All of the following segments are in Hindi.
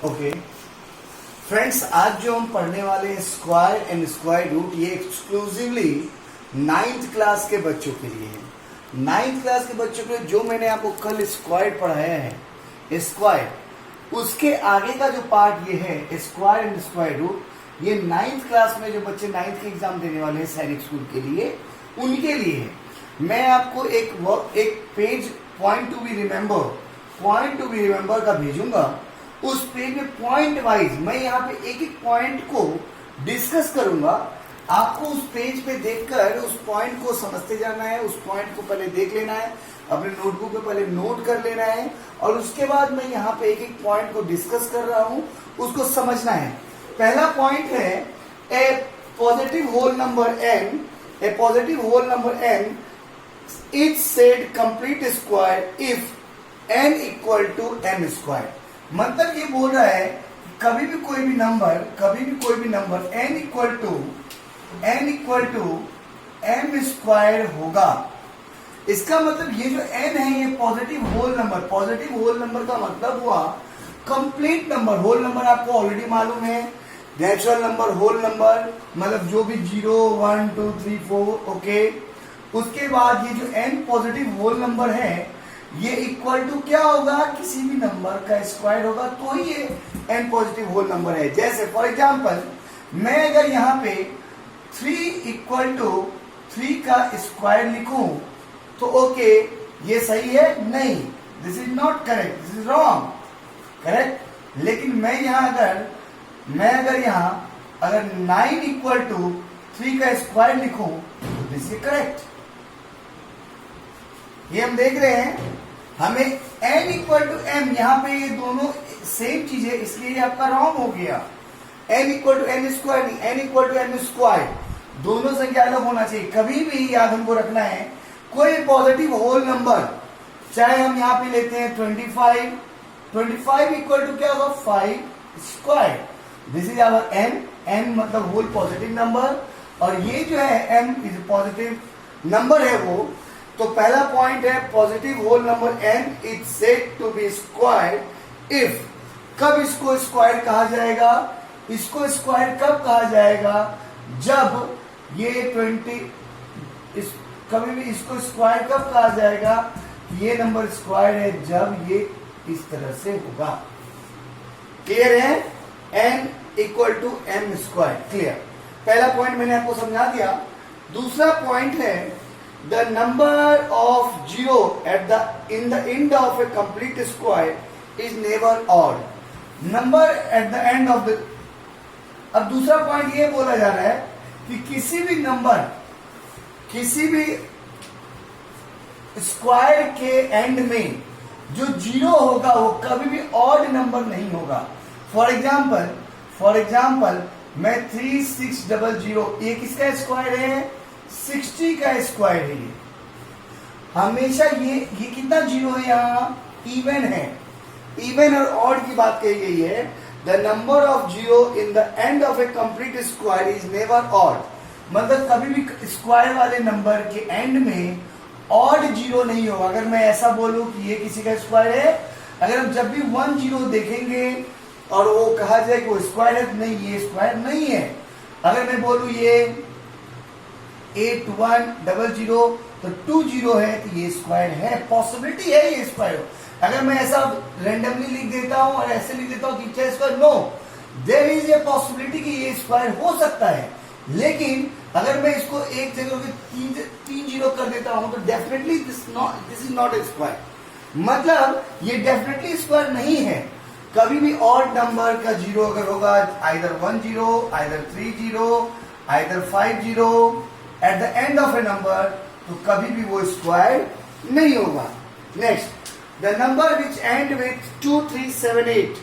ओके फ्रेंड्स, आज जो हम पढ़ने वाले हैं स्क्वायर एंड स्क्वायर रूट, ये एक्सक्लूसिवली 9th क्लास के बच्चों के लिए है। 9th क्लास के बच्चों के लिए जो मैंने आपको कल स्क्वायर पढ़ाया है, स्क्वायर, उसके आगे का जो पार्ट ये है स्क्वायर एंड स्क्वायर रूट, ये 9th क्लास में जो बच्चे 9th के एग्जाम देने वाले हैं सैनिक स्कूल के लिए, उनके लिए है। मैं आपको एक page point to be remember का भेजूंगा। उस पेज में पॉइंट वाइज मैं यहाँ पे एक एक पॉइंट को डिस्कस करूंगा। आपको उस पेज पे देखकर उस पॉइंट को समझते जाना है, उस पॉइंट को पहले देख लेना है, अपने नोटबुक में पहले नोट कर लेना है, और उसके बाद मैं यहाँ पे एक एक पॉइंट को डिस्कस कर रहा हूँ, उसको समझना है। पहला पॉइंट है a positive whole number n is said complete square if n equal to m square. मतलब ये बोल रहा है कभी भी कोई भी number n equal to m square होगा। इसका मतलब ये जो n है ये पॉजिटिव होल नंबर का मतलब हुआ कंप्लीट नंबर। होल नंबर आपको ऑलरेडी मालूम है, नेचुरल नंबर, होल नंबर मतलब जो भी 0 1 2 3 4, ओके। उसके बाद ये जो n पॉजिटिव होल नंबर है ये इक्वल टू क्या होगा, किसी भी नंबर का स्क्वायर होगा तो ही ये n पॉजिटिव होल नंबर है। जैसे फॉर एग्जांपल मैं अगर यहाँ पे 3 इक्वल टू 3 का स्क्वायर लिखूं तो ओके, ये सही है? नहीं, this is not correct, this is wrong, correct. लेकिन मैं अगर यहाँ 9 इक्वल टू 3 का स्क्वायर लिखूं तो दिस इज करेक्ट। ये हम देख रहे हैं, हमें n इक्वल टू m, यहाँ पे ये दोनों सेम चीज है इसलिए ये आपका रॉन्ग हो गया। n equal to n square नहीं, n equal to m square, दोनों संख्या अलग होना चाहिए। कभी भी याद हमको रखना है, कोई पॉजिटिव होल नंबर, चाहे हम यहाँ पे लेते हैं 25 इक्वल टू क्या होगा 5 square, this is our n मतलब होल पॉजिटिव नंबर, और ये जो है m इज पॉजिटिव नंबर है वो। तो पहला पॉइंट है positive whole number n is said to be square if, कब इसको स्क्वायर कहा जाएगा, इसको स्क्वायर कब कहा जाएगा, जब ये 20, कभी भी इसको स्क्वायर कब कहा जाएगा, ये नंबर स्क्वायर है जब ये इस तरह से होगा। क्लियर है? n equal to m square, clear. पहला पॉइंट मैंने आपको समझा दिया। दूसरा पॉइंट है the number of zero in the end of a complete square is never odd. Number at the end of the, अब दूसरा पॉइंट ये बोला जा रहा है कि किसी भी स्क्वायर के एंड में जो जीरो होगा वो कभी भी ऑड नंबर नहीं होगा। फॉर एग्जाम्पल मैं 3600, ये किसका स्क्वायर है, 60 का स्क्वायर है। ये हमेशा ये कितना जीरो है, यहाँ इवन है, इवन और ऑड की बात कही गई है। The number of zero in the end of A complete square is never odd, मतलब कभी भी स्क्वायर वाले नंबर के एंड में ऑड जीरो नहीं होगा। अगर मैं ऐसा बोलूं कि ये किसी का स्क्वायर है, अगर हम जब भी 1 0 देखेंगे और वो कहा जाए कि वो स्क्वायर है, नहीं ये स्क्वायर नहीं है। अगर मैं बोलूं ये 8100 तो 2 0 है तो ये स्क्वायर है, पॉसिबिलिटी है ये स्क्वायर हो। अगर मैं ऐसा रेंडमली लिख देता हूं और ऐसे लिख देता हूं कि क्या square, no, there is a possibility कि ये स्क्वायर हो सकता है। लेकिन अगर मैं इसको एक जगह पे 3 0 कर देता हूं तो definitely this is not A square, मतलब ये डेफिनेटली स्क्वायर नहीं है। कभी भी ऑड नंबर का जीरो अगर होगा, either 1 0, either 3 0, either 5 0 at the end of A number, तो कभी भी वो स्क्वायर नहीं होगा। Next, the number which and with 2 3 7 8।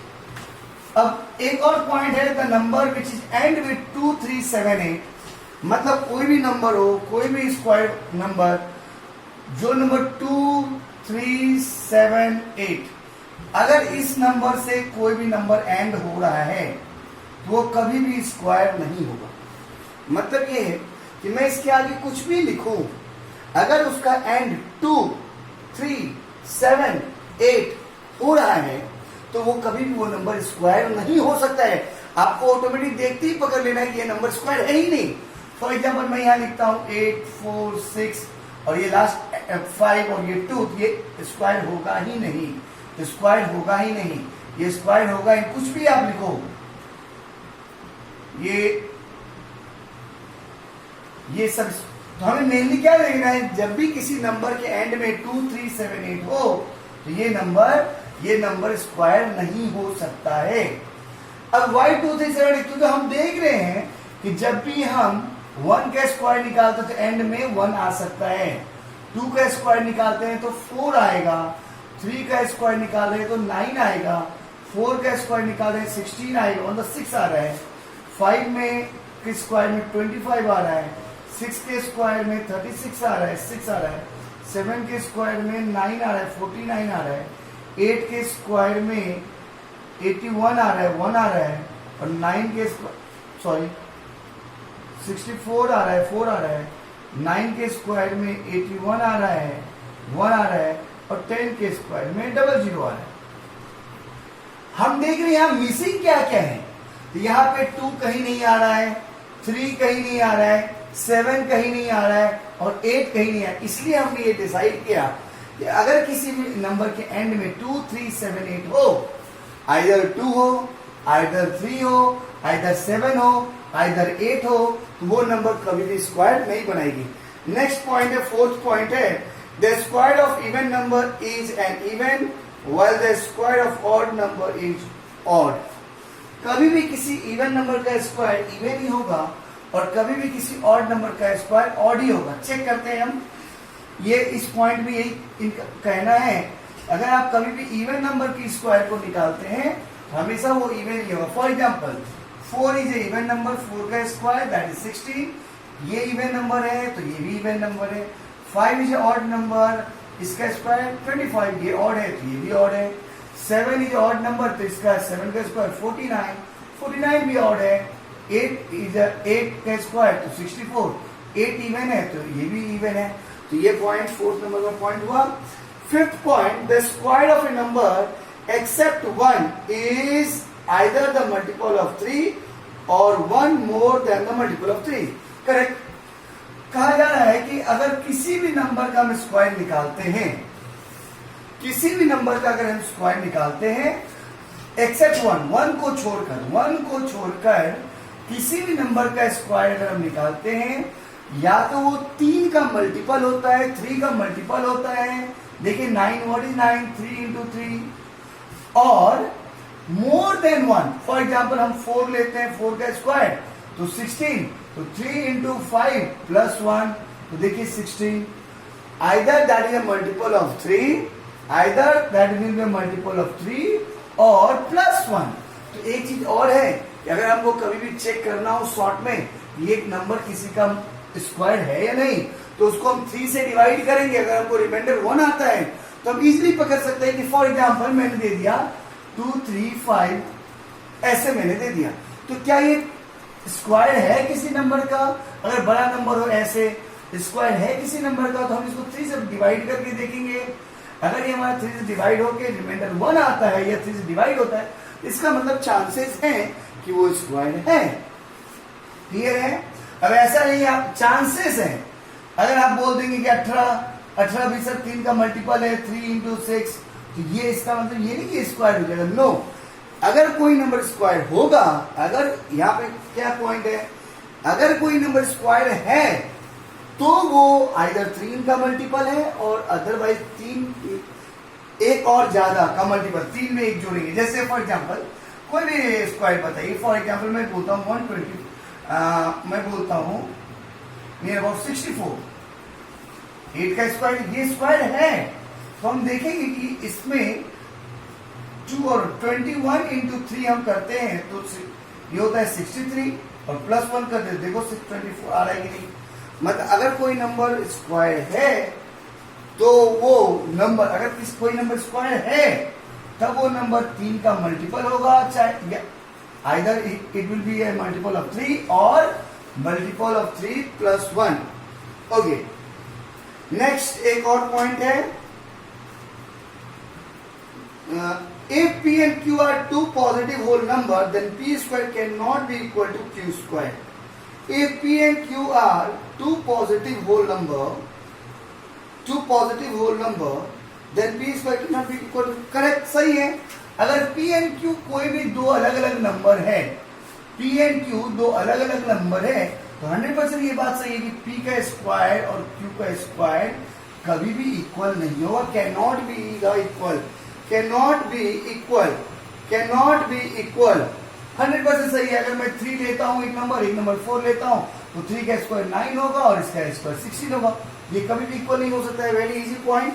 अब एक और पॉइंट है, the number which is and with 2 3 7 8, मतलब कोई भी नंबर हो, कोई भी स्क्वायर नंबर, जो नंबर 2 3 7 8, अगर इस नंबर से कोई भी नंबर एंड हो रहा है तो वो कभी भी स्क्वायर नहीं होगा। मतलब ये है कि मैं इसके आगे कुछ भी लिखूं, अगर उसका एंड 2 3 7 8 हो रहा है तो वो कभी भी वो नंबर स्क्वायर नहीं हो सकता है। आपको ऑटोमेटिक देखते ही पकड़ लेना है कि ये नंबर स्क्वायर है ही नहीं। फॉर एग्जाम्पल मैं यहाँ लिखता हूँ 8, 4, 6 और ये लास्ट 5 और ये 2, ये स्क्वायर होगा ही नहीं, तो स्क्वायर होगा ही नहीं, ये स्क्वायर होगा ही, कुछ भी आप लिखो। ये सब तो हमें मेनली क्या देखना है, जब भी किसी नंबर के एंड में 2, 3, 7, 8 हो तो ये नंबर स्क्वायर नहीं हो सकता है। अब why 2, 3, 7, 8, क्योंकि हम देख रहे हैं कि जब भी हम 1 का स्क्वायर निकालते तो एंड में 1 आ सकता है, 2 का स्क्वायर निकालते हैं तो 4 आएगा, 3 का स्क्वायर निकाल रहे हैं तो 9 आएगा, 4 का स्क्वायर निकाल रहे हैं 16 आएगा, मतलब 6 आ रहा है, 5 में के स्क्वायर में 25 आ रहा है, 6 के स्क्वायर में 36 आ रहा है, 6 आ रहा है, 7 के स्क्वायर में 9 आ रहा है, 49 आ रहा है, 8 के स्क्वायर में 81 आ रहा है, 1 आ रहा है, और 9 के 64 आ रहा है, 4 आ रहा है, 9 के स्क्वायर में 81 आ रहा है, 1 आ रहा है, और 10 के स्क्वायर में 00 आ रहा है। हम देख रहे हैं यहाँ मिसिंग क्या क्या है, तो यहाँ पे 2 कहीं नहीं आ रहा है, 3 कहीं नहीं आ रहा है, 7 कहीं नहीं आ रहा है, और 8 कहीं नहीं आ रहा है। इसलिए हमने ये डिसाइड किया कि अगर किसी भी नंबर के एंड में 2, 3, 7, 8 हो, आइदर 2 हो, आइदर 3 हो, आइदर 7 हो, आइदर 8 हो, तो वो नंबर कभी भी स्क्वायर नहीं बनाएगी। नेक्स्ट पॉइंट है, फोर्थ पॉइंट है, the square of even number is an even while the square of odd number is odd. कभी भी किसी इवन नंबर का स्क्वायर इवन ही होगा और कभी भी किसी ऑड नंबर का स्क्वायर ऑड ही होगा। चेक करते हैं हम, ये इस पॉइंट में यही कहना है, अगर आप कभी भी इवन नंबर की स्क्वायर को निकालते हैं हमेशा वो इवन ही होगा। For example 4 is a even number, 4 का स्क्वायर दैट इज 16, ये इवन नंबर है तो ये भी इवन नंबर है। 5 इज ए ऑड नंबर, इसका स्क्वायर 25, ये ऑड है तो ये भी ऑड है। 7 इज ऑड नंबर तो इसका 7 का स्क्वायर 49, 49 भी ऑड है। 8 का स्क्वायर तो 64, 8 इवन है तो ये भी इवन है। तो ये पॉइंट फोर्थ नंबर का पॉइंट हुआ। Fifth point, the square of A number except 1 is either the multiple of 3 और 1 more than the multiple of 3। Correct. कहा जा रहा है कि अगर किसी भी नंबर का हम स्क्वायर निकालते हैं, किसी भी नंबर का अगर हम स्क्वायर निकालते हैं एक्सेप्ट 1 को छोड़कर किसी भी नंबर का स्क्वायर अगर हम निकालते हैं, या तो वो 3 का मल्टीपल होता है, 3 का मल्टीपल होता है। देखिए 9, व्हाट इज 9, 3 into 3, और मोर देन 1। फॉर एग्जाम्पल हम 4 लेते हैं, 4 का स्क्वायर तो 16, तो 3 into 5 plus 1, तो देखिए 16। Either that is a multiple of 3, either that will be multiple of 3 और प्लस 1। तो एक चीज और है कि अगर हमको कभी भी चेक करना हो शॉर्ट में ये एक नंबर किसी का स्क्वायर है या नहीं, तो उसको हम 3 से डिवाइड करेंगे। अगर हमको रिमाइंडर 1 आता है तो हम इजीली पकड़ सकते हैं कि फॉर एग्जांपल मैंने दे दिया 2, 3, 5, ऐसे मैंने दे दिया, तो क्या ये स्क्वायर है किसी नंबर का? अगर बड़ा नंबर हो ऐसे स्क्वायर है किसी नंबर का, तो हम इसको 3 से डिवाइड करके देखेंगे। अगर ये हमारा 3 से डिवाइड होकर रिमाइंडर 1 आता है या 3 से डिवाइड होता है, इसका मतलब चांसेस हैं कि वो स्क्वायर है। क्लियर है? अब ऐसा नहीं, आप चांसेस हैं। अगर आप बोल देंगे कि 18 भी सर 3 का मल्टीपल है, 3 into 6, तो ये इसका मतलब ये नहीं कि स्क्वायर हो जाएगा। नो, अगर कोई नंबर स्क्वायर होगा, अगर यहाँ पे क्या पॉइंट है, अगर कोई नंबर स्क्वायर है तो वो आइदर 3 का मल्टीपल है और अदरवाइज 3 एक और ज्यादा का मल्टीपल, 3 में एक जोड़ेंगे। जैसे फॉर एग्जांपल कोई भी स्क्वायर बताइए, फॉर एग्जांपल मैं बोलता हूँ 120, मैं बोलता हूँ नियर अबाउट 64, 8 का स्क्वायर, ये स्क्वायर है। तो हम देखेंगे कि इसमें 2 और 21 into 3 हम करते हैं तो ये होता है 63, और प्लस 1 कर देते, देखो 624 आ रहा है कि नहीं। मतलब अगर कोई नंबर स्क्वायर है तो वो नंबर, अगर कोई नंबर स्क्वायर है तब वो नंबर 3 का मल्टीपल होगा, चाहे either it will be A multiple of 3 और multiple of 3 plus 1। Okay, next एक और पॉइंट है, If P and Q are two positive whole number, then P square cannot be equal to Q square. If P and Q are two positive whole number, then P square cannot be equal to, correct, सही है. अगर P and Q कोई भी दो अलग अलग नंबर है, P and Q दो अलग अलग नंबर है, तो 100% ये बात सही है कि P का स्क्वायर और Q का स्क्वायर कभी भी इक्वल नहीं होगा. Cannot be equal, cannot be equal, cannot be equal. 100% सही है. अगर मैं 3 लेता हूं एक नंबर 4 लेता हूं, तो 3 का स्क्वायर 9 होगा और इसका स्क्वायर 16 होगा. ये कभी भी इक्वल नहीं हो सकता है. Very easy point.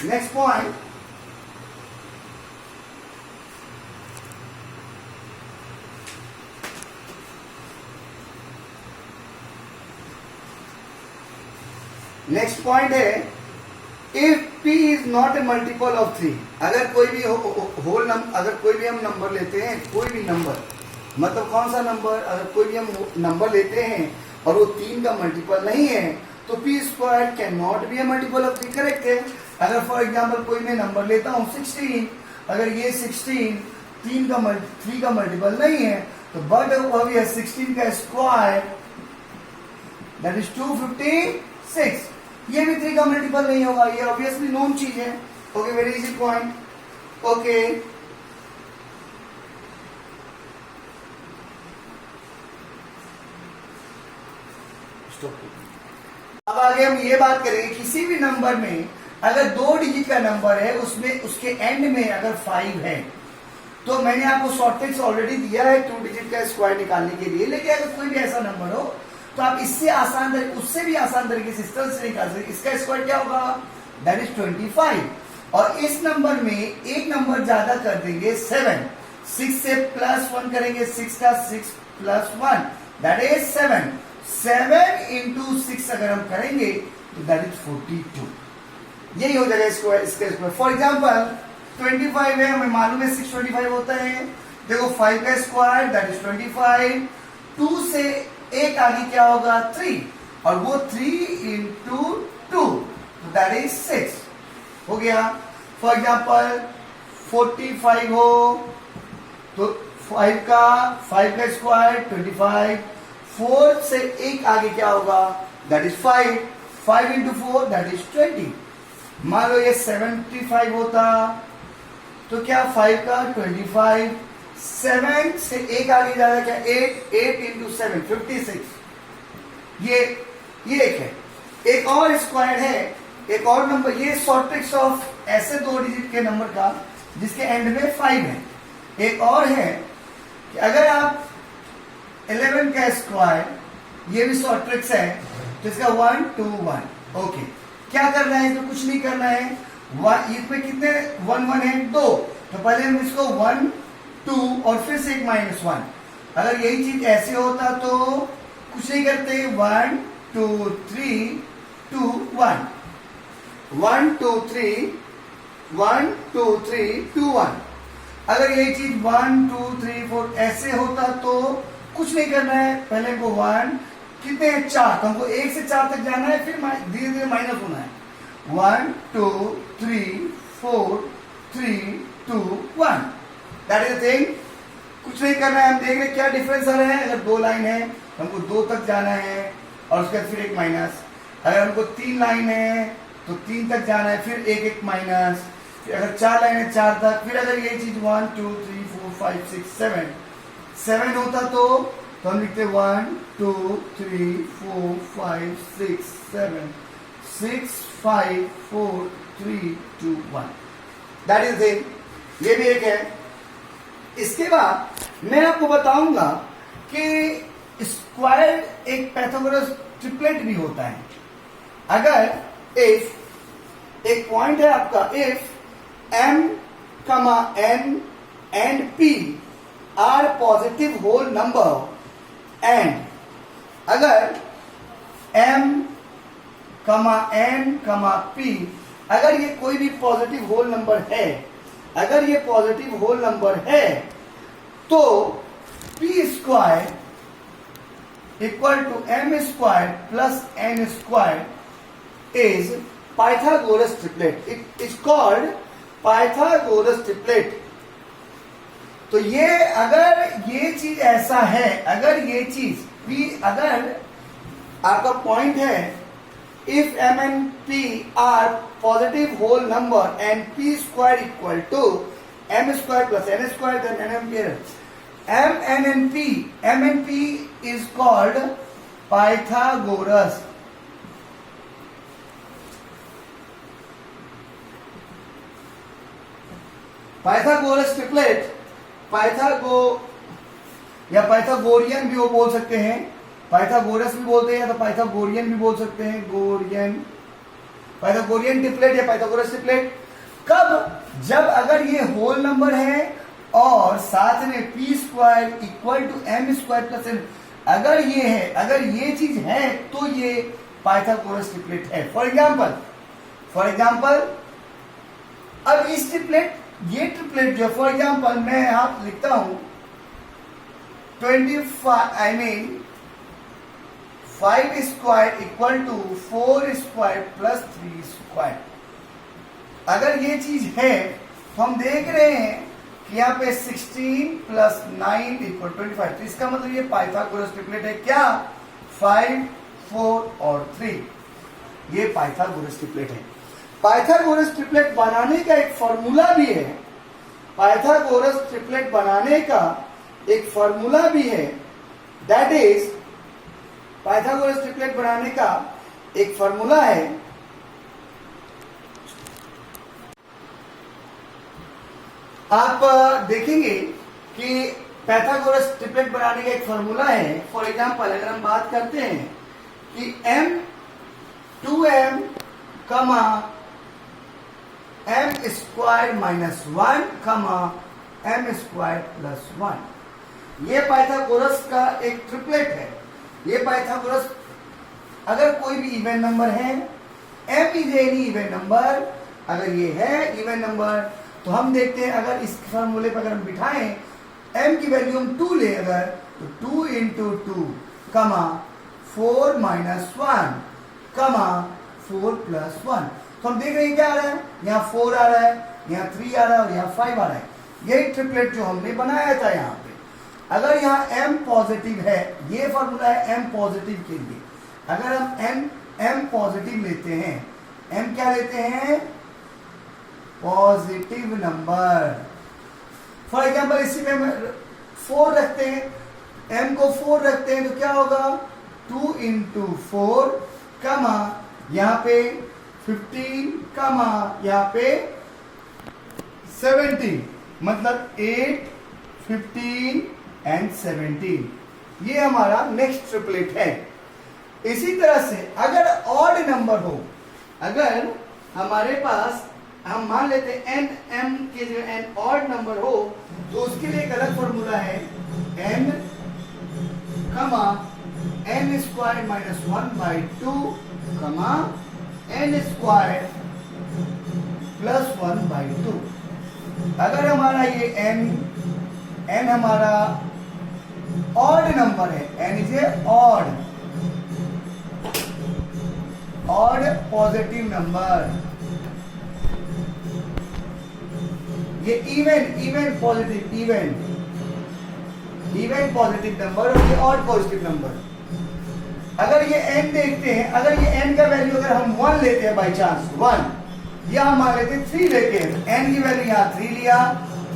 Next point, next point है, if P is not a multiple of 3. अगर कोई भी होल नंबर, अगर कोई भी हम नंबर लेते हैं, कोई भी नंबर, मतलब कौन सा नंबर, अगर कोई भी हम नंबर लेते हैं और वो 3 का मल्टीपल नहीं है, तो P square can not be A multiple of 3. Correct है. अगर फॉर एग्जाम्पल कोई मैं नंबर लेता हूं 16, अगर ये 16 3 का मल्टीपल नहीं है, तो बट अब ये 16 का स्क्वायर दैट इज 256, ये भी 3 का मल्टीपल नहीं होगा. ये ऑब्वियसली नोन चीज है. Okay, very easy point. Okay, अब आगे हम ये बात करेंगे, किसी भी नंबर में अगर 2 डिजिट का नंबर है, उसमें उसके एंड में अगर 5 है, तो मैंने आपको शॉर्ट ट्रिक्स ऑलरेडी दिया है 2 डिजिट का स्क्वायर निकालने के लिए. लेकिन अगर कोई भी ऐसा नंबर हो, तो आप इससे आसान तरीके, उससे भी आसान तरीके से इस तरह से निकाल सकते. इसका स्क्वायर क्या होगा, दैट इज 25. और इस नंबर में एक नंबर ज्यादा कर देंगे 7, 6 से +1 करेंगे, 6 का 6 + 1 दैट इज 7. 7 into 6 अगर हम करेंगे तो दैट इज 42. यही हो जाएगा स्क्वायर, इसका स्क्वायर. फॉर एग्जाम्पल 25 है, हमें मालूम है 625 होता है. देखो 5 का स्क्वायर दैट इज 25. 2 से एक आगे क्या होगा 3, और वो 3 into 2 तो दैट इज 6 हो गया. फॉर एग्जाम्पल 45 हो, तो 5 का स्क्वायर 25. 4 से एक आगे क्या होगा, that is 5. 5 into 4 that is 20. मान लो ये 75 होता, तो क्या 5 का 25. 7 से एक आगे जा रहा है क्या, 8 into 7 56. ये एक है. एक और स्क्वायर है, एक और नंबर. ये शॉर्ट ट्रिक्स ऑफ ऐसे 2 डिजिट के नंबर का जिसके एंड में 5 है. एक और है कि अगर आप 11 का स्क्वायर, ये भी शॉर्ट ट्रिक्स है, तो इसका 1 2 1. ओके, क्या करना है, तो कुछ नहीं करना है. इसमें कितने 1 1 है, 2, तो पहले हम इसको 1 2 और फिर से एक -1. अगर यही चीज ऐसे होता तो कुछ नहीं करते, 1 2 3 2 1 1 2 3 1 2 3 2 1. अगर यही चीज 1 2 3 4 ऐसे होता तो कुछ नहीं करना है. पहले हमको 1 कितने हैं 4, तो हमको 1 से 4 तक जाना है, फिर धीरे धीरे माइनस होना है. 1 2 3 4 3 2 1 दैट इज द थिंग. कुछ नहीं करना है. हम देख रहे क्या डिफरेंस आ रहा है. अगर 2 लाइन है तो हमको 2 तक जाना है और उसके बाद फिर एक माइनस. अगर हमको 3 लाइन है तो 3 तक जाना है, फिर एक माइनस. फिर अगर 4 लाइन है 4 तक. फिर अगर ये चीज 1 2 3 4 5 6 7 होता तो हम लिखते 1 2 3 4 5 6 7 6 5 4 3 2 1 दैट इज थिंग. ये भी एक है. इसके बाद मैं आपको बताऊंगा कि स्क्वायर एक पैथागोरस ट्रिपलेट भी होता है. अगर इफ एक पॉइंट है आपका, if m, n and p are positive whole number, and अगर m, n, p अगर ये कोई भी पॉजिटिव होल नंबर है, अगर ये पॉजिटिव होल नंबर है, तो p square equal to m square plus n square is Pythagoras triplet. It is called Pythagoras triplet. तो ये अगर ये चीज ऐसा है, अगर ये चीज भी, अगर आपका पॉइंट है if m and p are positive whole number and p square equal to m square plus n square, then n ampere. m and p is called Pythagoras. Pythagoras triplet, या पाइथागोरियन भी वो बोल सकते हैं, पाइथागोरस भी बोलते हैं या तो पाइथागोरियन भी बोल सकते हैं, पाइथागोरियन ट्रिपलेट या पाइथागोरस ट्रिपलेट कब? जब अगर ये होल नंबर है और साथ में P square equal to M square plus N, अगर ये है, अगर ये चीज है तो ये पाइथागोरस ट्रिपलेट है। फॉर एग्जाम्पल अब इस ट्रिपलेट, ये ट्रिपलेट जो फॉर एग्जाम्पल मैं यहां लिखता हूं 5 square equal to 4 square plus 3 square. अगर ये चीज है तो हम देख रहे हैं कि यहाँ पे 16 प्लस 9 इक्वल 25, तो इसका मतलब ये पाइथागोरस ट्रिपलेट है क्या? 5, 4 और 3, ये पाइथागोरस ट्रिपलेट है। पाइथागोरस ट्रिपलेट बनाने का एक फॉर्मूला भी है, पाइथागोरस ट्रिपलेट बनाने का एक फॉर्मूला भी है, दैट इज, पाइथागोरस ट्रिपलेट बनाने का एक फॉर्मूला है, आप देखेंगे कि पाइथागोरस ट्रिपलेट बनाने का एक फॉर्मूला है। फॉर एग्जांपल अगर हम बात करते हैं कि m 2m कमा m स्क्वायर माइनस 1 कमा m स्क्वायर प्लस 1, ये पाइथागोरस का एक ट्रिपलेट है। ये पाइथागोरस, अगर कोई भी इवन नंबर है, m is any even number, अगर ये है इवन नंबर तो हम देखते हैं, अगर इस फॉर्मूले पर अगर हम बिठाएं m की वैल्यू हम 2 ले अगर, तो 2 इंटू 2 कमा 4 माइनस 1 कमा 4 प्लस 1, तो हम देख रहे हैं क्या आ रहा है, यहाँ 4 आ रहा है, यहाँ 3 आ रहा है और यहाँ 5 आ रहा है। यही ट्रिपलेट जो हमने बनाया था यहाँ पे। अगर यहाँ m पॉजिटिव है, ये फॉर्मूला है m पॉजिटिव के लिए, अगर हम m पॉजिटिव लेते हैं, m क्या लेते हैं? Positive number. फॉर एग्जाम्पल इसी में 4 रखते हैं, m को 4 रखते हैं तो क्या होगा? 2 इंटू 4 कमा यहाँ पे 15 कमा यहाँ पे 17, मतलब 8, 15 एंड 17, ये हमारा नेक्स्ट ट्रिपलेट है। इसी तरह से अगर ऑड नंबर हो, अगर हमारे पास, हम मान लेते हैं n m के जो n ऑड नंबर हो, तो उसके लिए एक अलग फॉर्मूला है, n कमा n स्क्वायर माइनस 1/2 कमा n स्क्वायर प्लस 1/2। अगर हमारा ये n हमारा ऑड नंबर है, n is a odd positive number, ये इवन पॉजिटिव नंबर और ये ऑड पॉजिटिव नंबर। अगर ये n देखते हैं, अगर ये n का वैल्यू अगर हम 1 लेते हैं, बाई चांस 1, या हम मान लेते हैं 3 लेते हैं, n की वैल्यू यहाँ 3 लिया,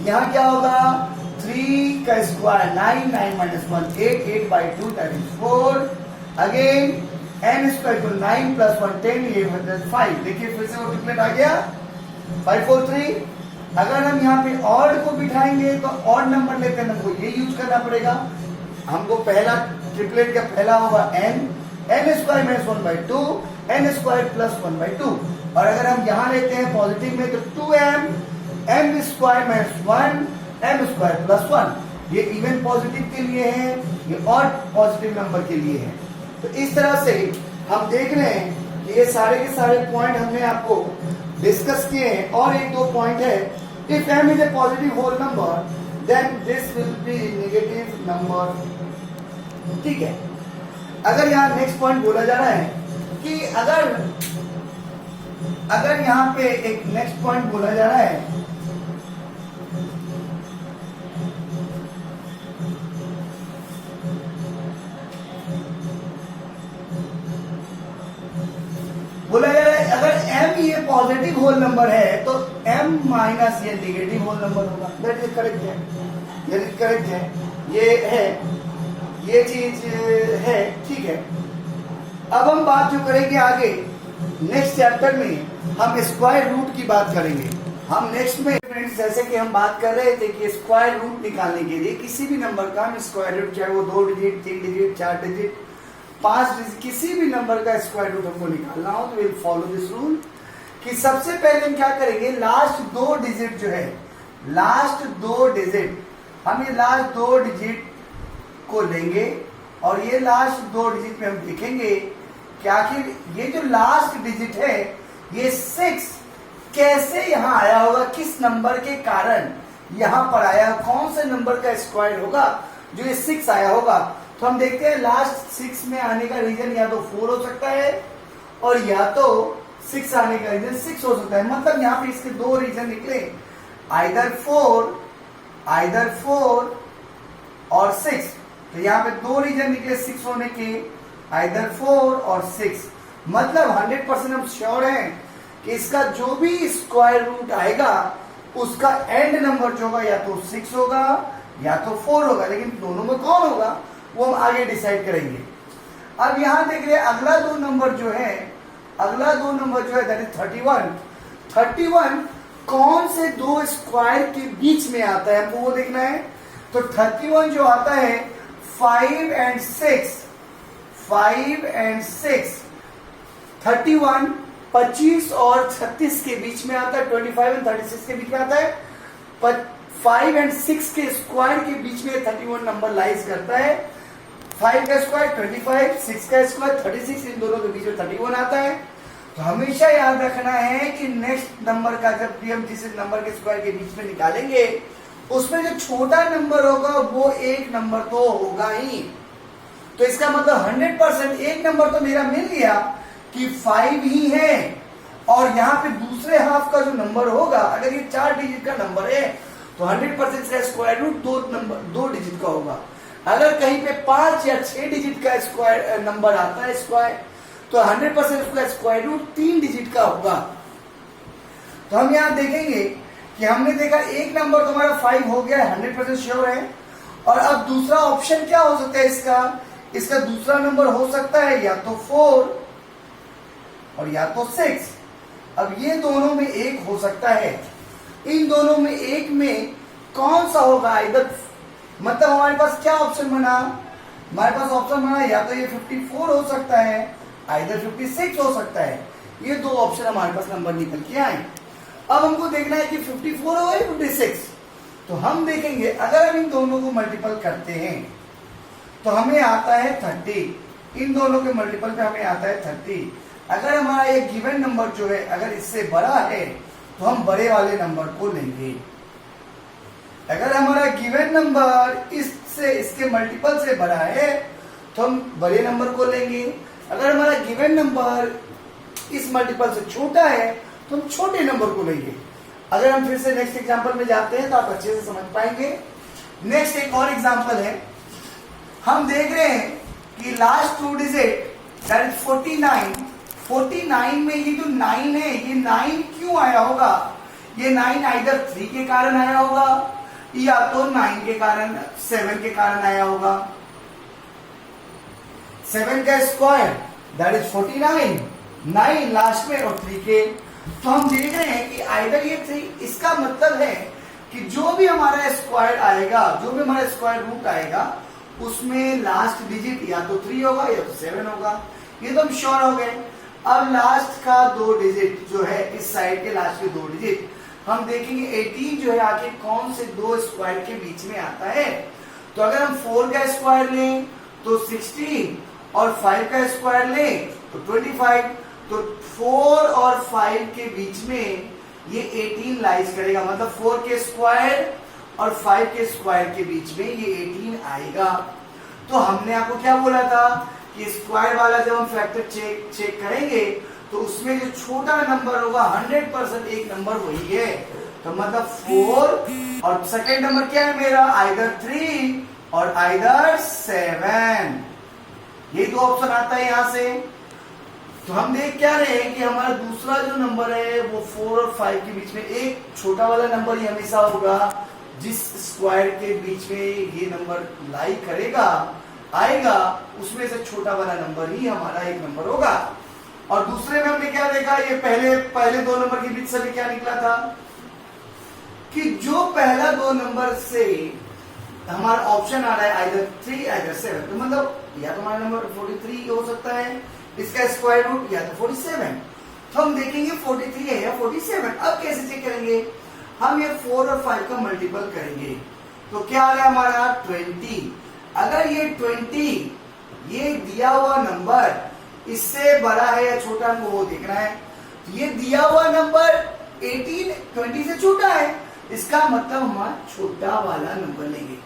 यहाँ क्या होगा? 3 का square 9, 9 minus 1 8, 8/2 that is 4, again n square को 9 प्लस 1 10, ये 5। देखिए फिर से वो ट्रिपलेट आ गया 5 4 3। अगर हम यहाँ पे ऑड को बिठाएंगे तो ऑड नंबर लेते हैं, हमको ये यूज करना पड़ेगा। हमको पहला ट्रिपलेट का पहला होगा n square minus 1/2, n square plus 1/2, और अगर हम यहाँ लेते हैं पॉजिटिव में तो 2m m square minus 1 m square plus 1, ये इवन पॉजिटिव के लिए है, ये ऑड पॉजिटिव नंबर के लिए है। तो इस तरह से हम देख रहे हैं कि ये सारे के सारे पॉइंट हमने आपको डिस्कस किए हैं। और एक दो पॉइंट है, if m is a positive whole number then this will be negative number, ठीक है। अगर यहाँ नेक्स्ट पॉइंट बोला जा रहा है कि अगर यहाँ पे एक नेक्स्ट पॉइंट बोला जा रहा है बोला जा रहा है अगर m ये पॉजिटिव होल नंबर है तो m माइनस ये निगेटिव होल नंबर होगा। दैट इज करेक्ट है, ये करेक्ट है, ये है, ये चीज है, ठीक है। अब हम बात जो करेंगे आगे नेक्स्ट चैप्टर में हम स्क्वायर रूट की बात करेंगे। हम नेक्स्ट में फ्रेंड्स जैसे कि हम बात कर रहे थे कि स्क्वायर रूट निकालने के लिए किसी भी नंबर का हम स्क्वायर रूट, चाहे वो 2 डिजिट, 3 डिजिट, 4 डिजिट, 5 डिजिट, किसी भी नंबर का स्क्वायर रूट हमको निकालना हो तो विल फॉलो दिस रूल कि सबसे पहले हम क्या करेंगे, लास्ट 2 डिजिट जो है, लास्ट 2 डिजिट, हम ये लास्ट 2 डिजिट को लेंगे और ये लास्ट 2 डिजिट में हम देखेंगे कि आखिर ये जो लास्ट डिजिट है ये 6 कैसे यहां आया होगा, किस नंबर के कारण यहां पर आया, कौन से नंबर का स्क्वायर होगा जो ये 6 आया होगा। तो हम देखते हैं लास्ट 6 में आने का रीजन या तो 4 हो सकता है और या तो 6 आने का रीजन 6 हो सकता है। मतलब यहाँ पे इसके 2 रीजन निकले, आइदर 4 और 6। तो यहाँ पे 2 रीजन निकले 6 होने के, आइदर 4 और 6। मतलब 100% हम श्योर हैं कि इसका जो भी स्क्वायर रूट आएगा उसका एंड नंबर जो होगा या तो 6 होगा या तो 4 होगा, लेकिन दोनों में कौन होगा वो हम आगे डिसाइड करेंगे। अब यहां देख रहे हैं अगला 2 नंबर जो है, अगला 2 नंबर जो है दैट इज 31 कौन से 2 स्क्वायर के बीच में आता है हमको वो देखना है। तो 31 जो आता है 5 एंड 6, 31 25 और 36 के बीच में आता है, 25 एंड 36 के बीच में आता है। 5 एंड 6 के स्क्वायर के बीच में 31 नंबर लाइज करता है। 5 का स्क्वायर 25, 6 का स्क्वायर 36, इन दोनों के बीच में 31 आता है। तो हमेशा याद रखना है कि नेक्स्ट नंबर का जब भी हम जिस नंबर के स्क्वायर के बीच में निकालेंगे उसमें जो छोटा नंबर होगा वो एक नंबर तो होगा ही। तो इसका मतलब 100% एक नंबर तो मेरा मिल गया कि 5 ही है, और यहाँ पे दूसरे हाफ का जो नंबर होगा, अगर ये 4 डिजिट का नंबर है तो 100% इसका स्क्वायर रूट 2 डिजिट का होगा। अगर कहीं पे 5 या 6 डिजिट का स्क्वायर नंबर आता है स्क्वायर, तो 100% उसका स्क्वायर रूट 3 डिजिट का होगा। तो हम यहाँ देखेंगे कि हमने देखा एक नंबर तो हमारा 5 हो गया, 100% श्योर है। और अब दूसरा ऑप्शन क्या हो सकता है इसका दूसरा नंबर हो सकता है या तो 4 और या तो 6। अब ये दोनों में एक हो सकता है, इन दोनों में एक में कौन सा होगा, इधर मतलब हमारे पास क्या ऑप्शन बना, हमारे पास ऑप्शन बना या तो ये 54 हो सकता है, इधर 56 हो सकता है। ये 2 ऑप्शन हमारे पास नंबर निकल के आए। अब हमको देखना है कि 54 हो या 56। तो हम देखेंगे अगर हम इन दोनों को मल्टीपल करते हैं तो हमें आता है 30, इन दोनों के मल्टीपल पे हमें आता है 30। अगर हमारा ये गिवन नंबर जो है अगर इससे बड़ा है तो हम बड़े वाले नंबर को लेंगे। अगर हमारा गिवन नंबर इससे इसके मल्टीपल से बड़ा है तो हम बड़े नंबर को लेंगे। अगर हमारा गिवन नंबर इस मल्टीपल से छोटा है तो हम छोटे नंबर को लेंगे। अगर हम फिर से नेक्स्ट एग्जांपल में जाते हैं तो आप अच्छे से समझ पाएंगे। नेक्स्ट एक और एग्जांपल है, हम देख रहे हैं कि लास्ट 2 डिजिट दैट इज 49 में ये जो 9 है, ये 9 क्यों आया होगा, ये 9 आइदर 3 के कारण आया होगा या तो 9 के कारण 7 के कारण आया होगा। 7 का स्क्वायर दैट इज 49, 9 लास्ट में और 3 के। तो हम देख रहे हैं कि आइदर ये 3, इसका मतलब है कि जो भी हमारा स्क्वायर आएगा, जो भी हमारा स्क्वायर रूट आएगा उसमें लास्ट डिजिट या तो 3 होगा या तो 7 होगा। ये तो हम श्योर हो गए। अब लास्ट का 2 डिजिट जो है, इस साइड के लास्ट के 2 डिजिट हम देखेंगे 18 जो है आखिर कौन से 2 स्क्वायर के बीच में आता है। तो अगर हम 4 का स्क्वायर लें तो 16 और 5 का स्क्वायर लें तो 25। तो 4 और 5 के बीच में ये 18 लाइज करेगा, मतलब 4 के स्क्वायर और 5 के स्क्वायर के बीच में ये 18 आएगा। तो हमने आपको क्या बोला था कि स्क्वायर वाला जब हम फैक्टर चेक करेंगे तो उसमें जो छोटा नंबर होगा 100% एक नंबर वही है। तो मतलब 4 और सेकेंड नंबर क्या है मेरा, आइदर 3 और आइदर 7। ये 2 ऑप्शन आता है यहां से। तो हम देख क्या रहे हैं कि हमारा दूसरा जो नंबर है वो 4 और 5 के बीच में एक छोटा वाला नंबर ही हमेशा होगा, जिस स्क्वायर के बीच में ये नंबर लाई करेगा आएगा, उसमें से छोटा वाला नंबर ही हमारा एक नंबर होगा। और दूसरे में हमने क्या देखा, ये पहले दो नंबर के बीच से भी क्या निकला था कि जो पहला दो नंबर से हमारा ऑप्शन आ रहा है आइदर 3 आइदर 7, तो मतलब या तो हमारा नंबर 43 हो सकता है, इसका स्क्वायर रूट या तो 47। तो हम देखेंगे 43 है या 47। अब कैसे चेक करेंगे, हम ये 4 और 5 का मल्टीपल करेंगे तो क्या आ रहा है हमारा 20। अगर ये 20 ये दिया हुआ नंबर इससे बड़ा है या छोटा, हमको वो देखना है। तो ये दिया हुआ नंबर 18 20 से छोटा है, इसका मतलब हम छोटा वाला नंबर लेंगे।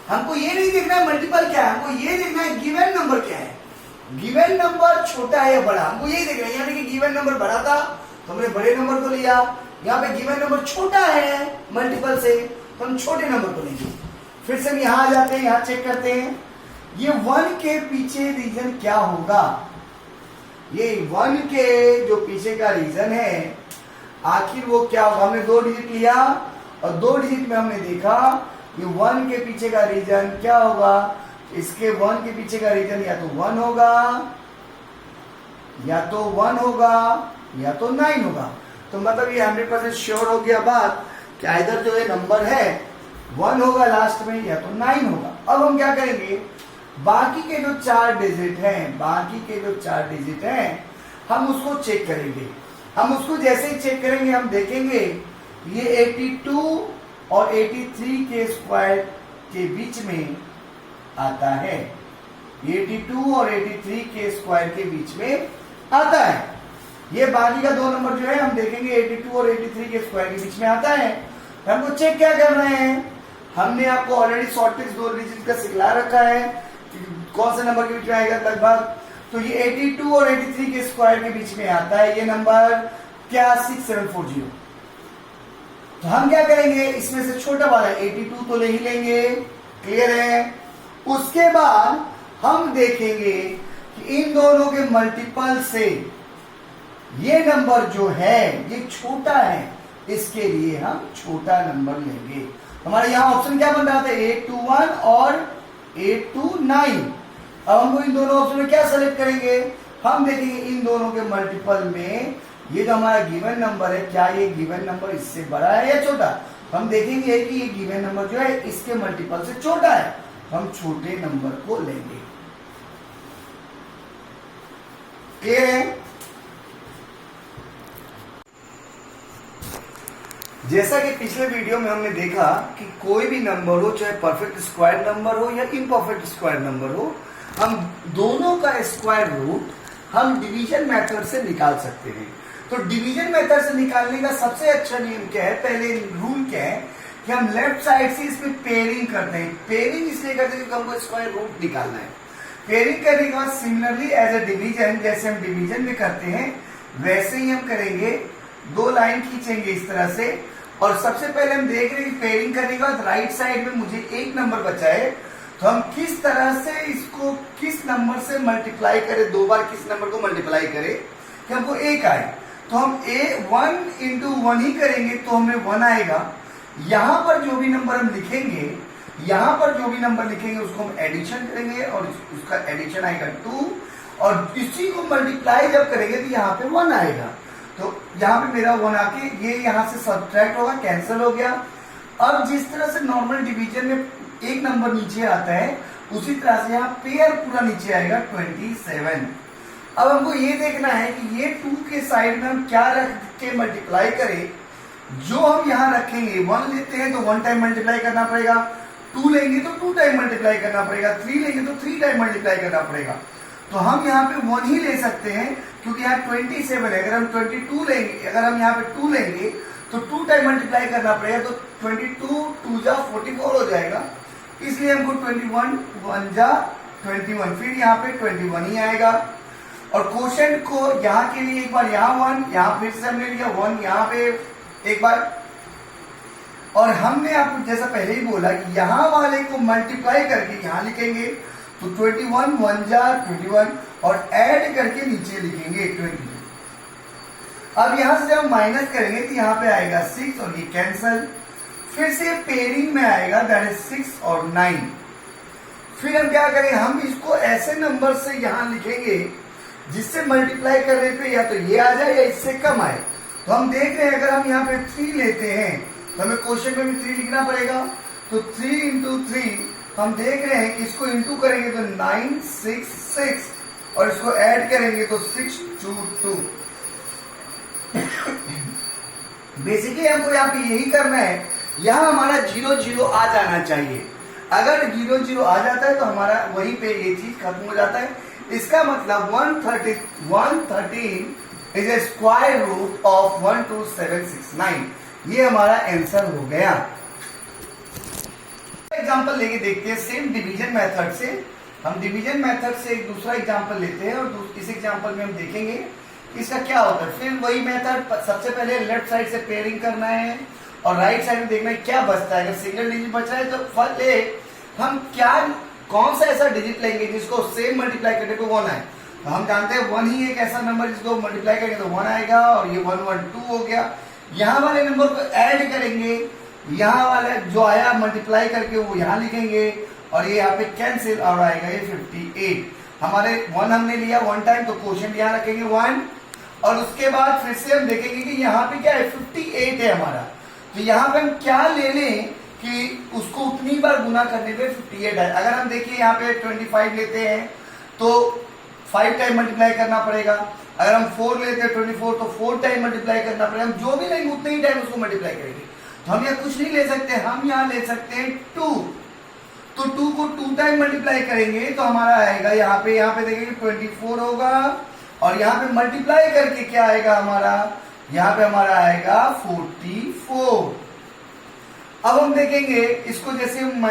हमको ये नहीं देखना है मल्टीपल क्या है, हमको ये देखना है गिवन नंबर क्या है, गिवन नंबर छोटा है या बड़ा, हमको यही देखना है। यहाँ देखिए गिवन नंबर बड़ा था तो हमने बड़े नंबर को लिया, यहाँ पे गिवन नंबर छोटा है मल्टीपल से तो हम छोटे नंबर को लेंगे। फिर से हम यहाँ आ जाते हैं, यहाँ चेक करते हैं ये 1 के पीछे रीजन क्या होगा। ये 1 के जो पीछे का रीजन है आखिर वो क्या होगा। हमने 2 डिजिट लिया और 2 डिजिट में हमने देखा ये 1 के पीछे का रीजन क्या होगा। इसके 1 के पीछे का रीजन या तो 1 होगा या तो 1 होगा या तो 9 होगा। तो मतलब ये 100% श्योर हो गया बात कि इधर जो है नंबर है 1 होगा लास्ट में या तो 9 होगा। अब हम क्या करेंगे, बाकी के जो 4 डिजिट हैं हम उसको चेक करेंगे। हम उसको जैसे ही चेक करेंगे हम देखेंगे ये 82 और 83 के स्क्वायर के बीच में आता है। 82 और 83 के स्क्वायर के बीच में आता है। ये बाकी का 2 नंबर जो है हम देखेंगे 82 और 83 के स्क्वायर के बीच में आता है। हमको चेक क्या कर रहे हैं, हमने आपको ऑलरेडी शॉर्ट ट्रिक्स 2 डिजिट का सिखला रखा है कौन से नंबर के बीच में आएगा लगभग। तो ये 82 और 83 के स्क्वायर के बीच में आता है ये नंबर क्या 6740। तो हम क्या करेंगे, इसमें से छोटा वाला 82 तो ले ही लेंगे, क्लियर है। उसके बाद हम देखेंगे कि इन दोनों के मल्टीपल से ये नंबर जो है ये छोटा है, इसके लिए हम छोटा नंबर लेंगे। हमारे यहां ऑप्शन क्या बन रहा था 821 और 829। अब हम इन दोनों ऑप्शन में क्या सेलेक्ट करेंगे, हम देखेंगे इन दोनों के मल्टीपल में ये जो हमारा गिवन नंबर है क्या ये गिवन नंबर इससे बड़ा है या छोटा। हम देखेंगे कि ये गिवन नंबर जो है इसके मल्टीपल से छोटा है, हम छोटे नंबर को लेंगे। क्लियर है। जैसा कि पिछले वीडियो में हमने देखा कि कोई भी नंबर हो, चाहे परफेक्ट स्क्वायर नंबर हो या इम्परफेक्ट स्क्वायर नंबर हो, हम दोनों का स्क्वायर रूट हम डिवीजन मेथड से निकाल सकते हैं। तो डिवीजन मेथड से निकालने का सबसे अच्छा नियम क्या है, पहले रूल क्या है कि हम लेफ्ट साइड से इसमें पेयरिंग करते हैं। पेयरिंग इसलिए करते हैं क्योंकि हमको स्क्वायर रूट निकालना है। पेयरिंग करने के बाद सिमिलरली एज अ डिवीजन, जैसे हम डिवीजन में करते हैं वैसे ही हम करेंगे। 2 लाइन खींचेंगे इस तरह से और सबसे पहले हम देख रहे हैं कि पेयरिंग करने के बाद राइट साइड में मुझे एक नंबर बचा है, तो हम किस तरह से इसको किस नंबर से मल्टीप्लाई करें, 2 बार किस नंबर को मल्टीप्लाई करें कि हमको 1 आए। तो हम 1 into 1 ही करेंगे तो हमें 1 आएगा। यहां पर जो भी नंबर हम लिखेंगे, यहां पर जो भी नंबर लिखेंगे उसको हम एडिशन करेंगे और उसका एडिशन आएगा 2 और इसी को मल्टीप्लाई जब करेंगे तो यहाँ पे 1 आएगा। तो यहाँ पे मेरा 1 आके ये यहाँ से सब्ट्रैक्ट होगा, कैंसिल हो गया। अब जिस तरह से नॉर्मल डिवीजन में एक नंबर नीचे आता है उसी तरह से यहाँ पेयर पूरा नीचे आएगा 27। अब हमको ये देखना है कि ये 2 के साइड में हम क्या रख के मल्टीप्लाई करें। जो हम यहाँ रखेंगे 1 लेते हैं तो 1 टाइम मल्टीप्लाई करना पड़ेगा, 2 लेंगे तो 2 टाइम मल्टीप्लाई करना पड़ेगा, 3 लेंगे तो 3 टाइम मल्टीप्लाई करना पड़ेगा। तो हम यहाँ पे 1 ही ले सकते हैं क्योंकि यहाँ 27 है। अगर हम 22 लेंगे, अगर हम यहाँ पे 2 लेंगे तो 2 टाइम मल्टीप्लाई करना पड़ेगा, तो 22 2 जा 44 हो जाएगा। इसलिए हमको 21 1 जा 21, फिर यहाँ पे 21 ही आएगा। और क्वोशंट को यहाँ के लिए एक बार यहाँ 1, यहाँ फिर से हमने लिया 1 यहाँ पे एक बार, और हमने आपको जैसा पहले ही बोला कि यहाँ वाले को मल्टीप्लाई करके यहाँ लिखेंगे तो 21 1 जा 21 और ऐड करके नीचे लिखेंगे 22। अब यहां से जब हम माइनस करेंगे तो यहां पे आएगा 6 और ये कैंसल, फिर से पेयरिंग में आएगा दैट इज 6 और 9। फिर हम क्या करेंगे, हम इसको ऐसे नंबर से यहां लिखेंगे जिससे मल्टीप्लाई करने पे या तो ये आ जाए या इससे कम आए। तो हम देख रहे हैं अगर हम यहाँ पे 3 लेते हैं तो हमें क्वेश्चन में भी 3 लिखना पड़ेगा। तो 3 इंटू 3 हम देख रहे हैं कि इसको इंटू करेंगे तो 9 6 6 और इसको ऐड करेंगे तो 6 2 2। बेसिकली हमको यहाँ पे यही करना है, यहाँ हमारा 0 0 आ जाना चाहिए। अगर 0 0 आ जाता है तो हमारा वहीं पे ये चीज खत्म हो जाता है। इसका मतलब 113 is a square root of 12769। ये हमारा आंसर हो गया। एग्जांपल लेके देखते हैं सेम डिवीजन मेथड से। हम डिवीजन मेथड से एक दूसरा एग्जांपल लेते हैं और इस एग्जांपल में हम देखेंगे इसका क्या होता है। फिर वही मेथड, सबसे पहले लेफ्ट साइड से पेयरिंग करना है और राइट साइड में देखना है क्या बचता है। अगर सिंगल डिजिट बच रहा है तो फर्स्ट हम कौन सा ऐसा डिजिट लेंगे जिसको सेम मल्टीप्लाई करने पे 1 आए। तो हम जानते हैं 1 ही एक ऐसा नंबर जिसको मल्टीप्लाई करेंगे तो 1 आएगा और ये 1 1 2 हो गया। यहाँ वाले नंबर को ऐड करेंगे, यहाँ वाले जो आया मल्टीप्लाई करके वो यहाँ लिखेंगे और ये यहाँ पे कैंसिल और आएगा ये 58। हमारे 1 हमने लिया 1 टाइम तो क्वोशिएंट यहाँ रखेंगे 1 और उसके बाद फिर से हम देखेंगे कि यहाँ पे क्या है 58 है हमारा। तो यहाँ पे हम क्या ले लें कि उसको उतनी बार गुना करने पे 58 है। अगर हम देखिए यहाँ पे 25 लेते हैं तो 5 टाइम मल्टीप्लाई करना पड़ेगा। अगर हम 4 लेते हैं 24 तो 4 टाइम मल्टीप्लाई करना पड़ेगा। हम जो भी लेंगे उतने ही टाइम उसको मल्टीप्लाई करेंगे। तो हम यहाँ कुछ नहीं ले सकते, हम यहाँ ले सकते हैं 2। तो 2 को 2 टाइम मल्टीप्लाई करेंगे तो हमारा आएगा यहाँ पे देखेंगे 24 होगा और यहाँ पे मल्टीप्लाई करके क्या आएगा हमारा, यहाँ पे हमारा आएगा 44। अब हम देखेंगे इसको जैसे हम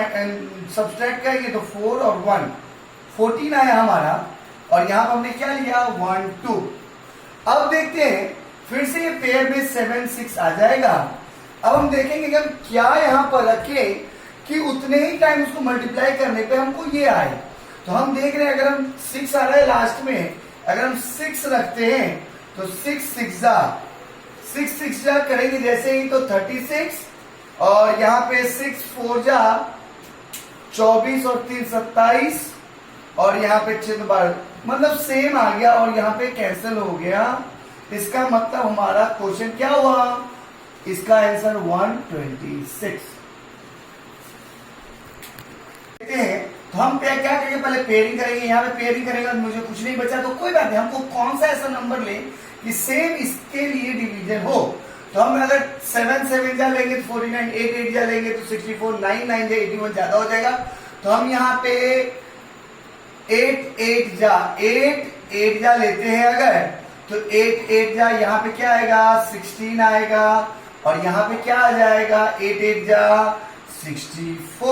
सब्सट्रैक्ट करेंगे तो 4 और 1 14 आया हमारा और यहाँ पर हमने क्या लिया 1 2। अब देखते हैं फिर से ये पेयर में 7 6 आ जाएगा। अब हम देखेंगे कि हम क्या यहाँ पर रखें कि उतने ही टाइम उसको मल्टीप्लाई करने पे हमको ये आए। तो हम देख रहे हैं अगर हम 6 आ रहा है लास्ट में, अगर हम 6 रखते हैं तो 6 6 जा करेंगे जैसे ही तो 36 और यहाँ पे 6 4 जा 24 और 3 27 और यहाँ पे 6 12 मतलब सेम आ गया और यहाँ पे कैंसिल हो गया। इसका मतलब हमारा क्वेश्चन क्या हुआ, इसका आंसर 126। देखते हैं तो हम क्या करेंगे, पहले पेयरिंग करेंगे। यहाँ पे पेयरिंग करेंगे मुझे कुछ नहीं बचा तो कोई बात नहीं, हमको कौन सा ऐसा नंबर ले कि सेम इसके लिए डिवीजन हो। तो हम अगर 7 7 जा लेंगे तो 49, 8 8 जा लेंगे तो 64, 9 9 जा 81 ज्यादा हो जाएगा। तो हम यहाँ पे 8 8 जा लेते हैं अगर तो 8 8 जा यहाँ पे क्या आएगा 16 आएगा और यहाँ पे क्या आ जाएगा 8 8 जा 64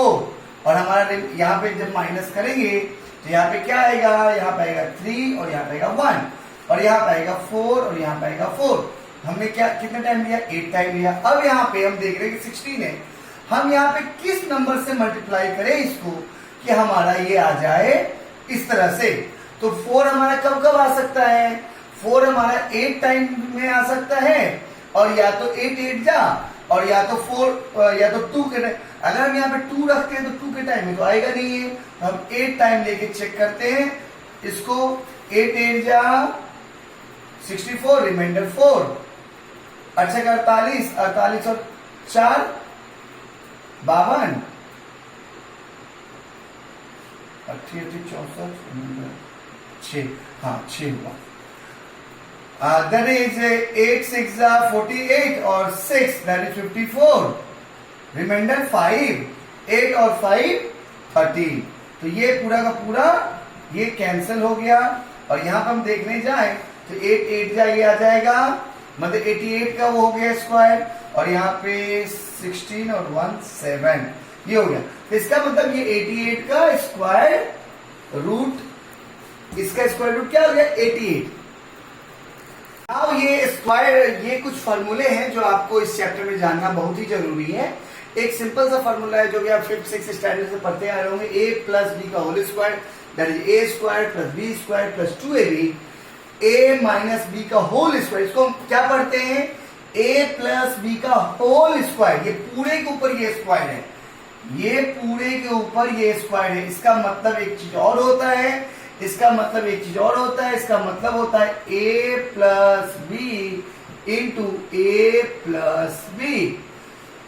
और हमारा यहाँ पे जब माइनस करेंगे तो यहाँ पे क्या आएगा, यहाँ पे आएगा 3 और यहाँ पे आएगा 1 और यहाँ पे आएगा 4 और यहाँ पे आएगा 4। हमने क्या कितना टाइम लिया 8 टाइम लिया। अब यहाँ पे हम देख रहे हैं कि 16 है, हम यहाँ पे किस नंबर से मल्टीप्लाई करें इसको कि हमारा ये आ जाए इस तरह से। तो 4 हमारा कब कब आ सकता है, 4 हमारा 8 टाइम में आ सकता है और या तो 8 8 जा और या तो 4 या तो 2 के। अगर हम यहाँ पे 2 रखते हैं तो 2 के टाइम में तो आएगा नहीं है, हम 8 टाइम लेके चेक करते हैं इसको। 8 8 जा 64 रिमाइंडर 4 अच्छा 48 48 और 4 52 68 64 6 हाँ 6 हुआ। That is 8 6 48 और 6 that is 54 रिमाइंडर 5 8 और 5 13। तो ये पूरा का पूरा ये कैंसिल हो गया और यहाँ पर हम देखने जाए तो 8 8 जा ये आ जाएगा मतलब 88 का वो हो गया स्क्वायर और यहाँ पे 16 और 1 7 ये हो गया। तो इसका मतलब ये 88 का स्क्वायर रूट, इसका स्क्वायर रूट क्या हो गया 88। अब ये स्क्वायर, ये कुछ फॉर्मूले हैं जो आपको इस चैप्टर में जानना बहुत ही जरूरी है। एक सिंपल सा फॉर्मूला है जो कि आप 5th 6th स्टैंडर्ड से पढ़ते आ रहे होंगे, a प्लस बी का whole square that is a square plus B square plus 2ab a minus B का होल स्क्वायर। इसको हम क्या पढ़ते हैं, a प्लस बी का होल स्क्वायर। ये पूरे के ऊपर ये स्क्वायर है, ये पूरे के ऊपर ये स्क्वायर है। इसका मतलब एक चीज और होता है, इसका मतलब एक चीज और होता है, इसका मतलब होता है a plus B into A plus B.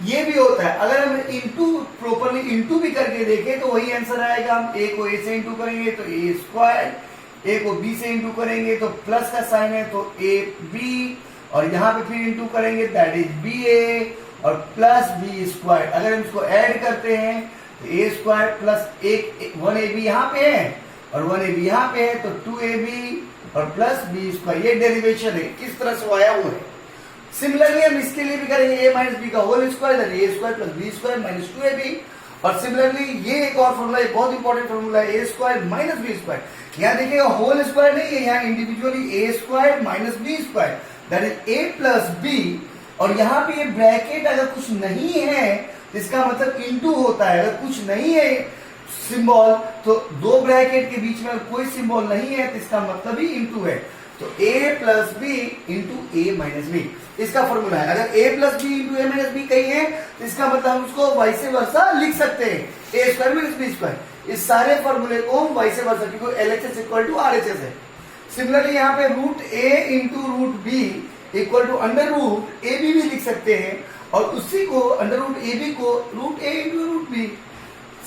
ये भी होता है। अगर हम इंटू प्रॉपरली इंटू भी करके देखें तो वही आंसर आएगा। हम a को a से इंटू करेंगे तो a स्क्वायर, a को b से इंटू करेंगे तो प्लस का साइन है तो a b, और यहां पे फिर इंटू करेंगे दैट इज बी ए और प्लस बी स्क्वायर। अगर हम इसको ऐड करते हैं तो a स्क्वायर प्लस 1ab यहाँ पे है और 1ab यहाँ पे है तो 2ab और प्लस बी स्क्वायर। ये डेरिवेशन है, किस तरह से आया हुआ है। सिमिलरली हम इसके लिए भी करेंगे a माइनस बी का whole square a square plus B square minus 2ab। और सिमिलरली ये एक और फॉर्मूला है, बहुत इंपॉर्टेंट फॉर्मूला है, a square minus B square. यहाँ देखिएगा होल स्क्वायर नहीं है, यहाँ individually a square minus B square that is a plus B. और यहाँ पे ये ब्रैकेट अगर कुछ नहीं है तो इसका मतलब इंटू होता है। अगर कुछ नहीं है सिंबल तो दो ब्रैकेट के बीच में कोई सिंबल नहीं है तो इसका मतलब ही इंटू है। तो a plus B into A minus B इसका फॉर्मूला है। अगर a plus B into A minus B कहीं है तो इसका मतलब हम उसको वाइसे वर्सा लिख सकते हैं, a square minus B square. इस सारे फॉर्मूले को हम वाइसे वर्सा, क्योंकि LHS इक्वल टू RHS है। सिमिलरली यहाँ पे root a into root B equal to under root A B भी लिख सकते हैं, और उसी को अंडर रूट ए बी को root A into root B.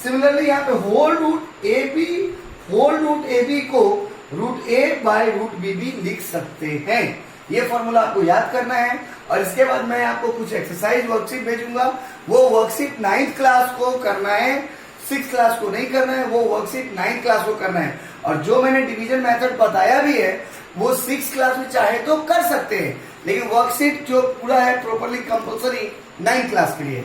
Similarly यहाँ पे whole root A B, whole root A B को root A by root B भी लिख सकते हैं। ये फॉर्मूला आपको याद करना है। और इसके बाद मैं आपको कुछ एक्सरसाइज वर्कशीट भेजूंगा, वो वर्कशीट 9th क्लास को करना है, 6th क्लास को नहीं करना है, वो वर्कशीट 9th क्लास को करना है। और जो मैंने डिवीजन मेथड बताया भी है वो 6th क्लास में चाहे तो कर सकते हैं, लेकिन वर्कशीट जो पूरा है प्रॉपरली कंपल्सरी 9th क्लास के लिए।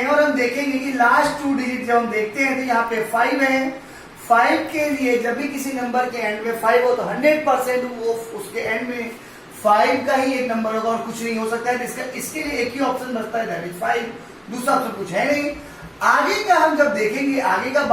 और हम देखेंगे कि लास्ट 2 डिजिट जब हम देखते हैं तो यहाँ पे 5 है। 5 के लिए जब भी किसी नंबर के एंड में 5 हो तो 100% वो उसके एंड में 5 का ही एक नंबर होगा और कुछ नहीं हो सकता है। इसके लिए एक ही ऑप्शन बचता है दैट इज 5, दूसरा ऑप्शन कुछ है नहीं। आगे का हम जब देखेंगे, आगे का